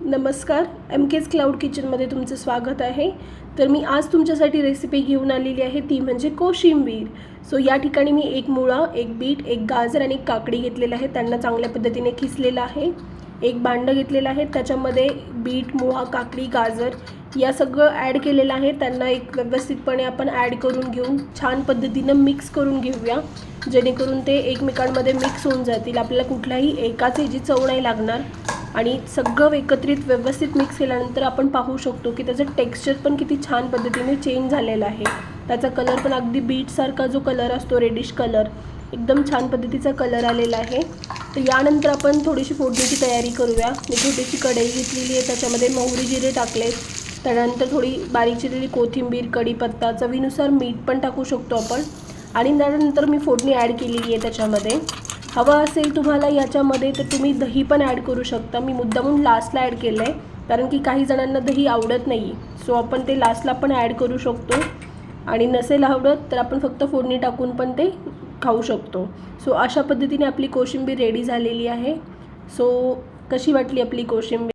नमस्कार, MK's cloud किचनमध्ये तुमचं स्वागत आहे. तर मी आज तुमच्यासाठी रेसिपी घेऊन आलेली आहे, ती म्हणजे कोशिंबीर. सो या ठिकाणी मी एक मुळा, एक बीट, एक गाजर आणि एक काकडी घेतलेलं आहे. त्यांना चांगल्या पद्धतीने किसलेलं आहे. एक भांडं घेतलेलं आहे, त्याच्यामध्ये बीट, मुळा, काकडी, गाजर या सगळं ॲड केलेलं आहे. त्यांना एक व्यवस्थितपणे आपण ॲड करून घेऊन छान पद्धतीनं मिक्स करून घेऊया, जेणेकरून ते एकमेकांमध्ये मिक्स होऊन जातील. आपल्याला कुठल्याही एकाच ह्याची चव नाही लागणार आणि सगळं एकत्रित व्यवस्थित मिक्स केल्यानंतर आपण पाहू शकतो की त्याचं टेक्स्चर पण किती छान पद्धतीने चेंज झालेलं आहे. त्याचा कलर पण अगदी बीटसारखा जो कलर असतो, रेडिश कलर, एकदम छान पद्धतीचा कलर आलेला आहे. तर यानंतर आपण थोडीशी फोडणीची तयारी करूया. मी छोटीशी कढई घेतलेली आहे, त्याच्यामध्ये मोहरी जिरे टाकले. त्यानंतर थोडी बारीक चिरलेली कोथिंबीर, कढीपत्ता, चवीनुसार मीठ पण टाकू शकतो आपण. आणि त्यानंतर मी फोडणी ॲड केलेली आहे. त्याच्यामध्ये हवं असेल तुम्हाला याच्यामध्ये तर तुम्ही दही पण ॲड करू शकता. मी मुद्दामून लास्टला ॲड केलं आहे, कारण की काही जणांना दही आवडत नाही. सो आपण ते लास्टला पण ॲड करू शकतो. आणि नसेल आवडत तर आपण फक्त फोडणी टाकून पण ते खाऊ शकतो. सो अशा पद्धतीने आपली कोशिंबीर रेडी झालेली आहे. सो कशी वाटली आपली कोशिंबीर?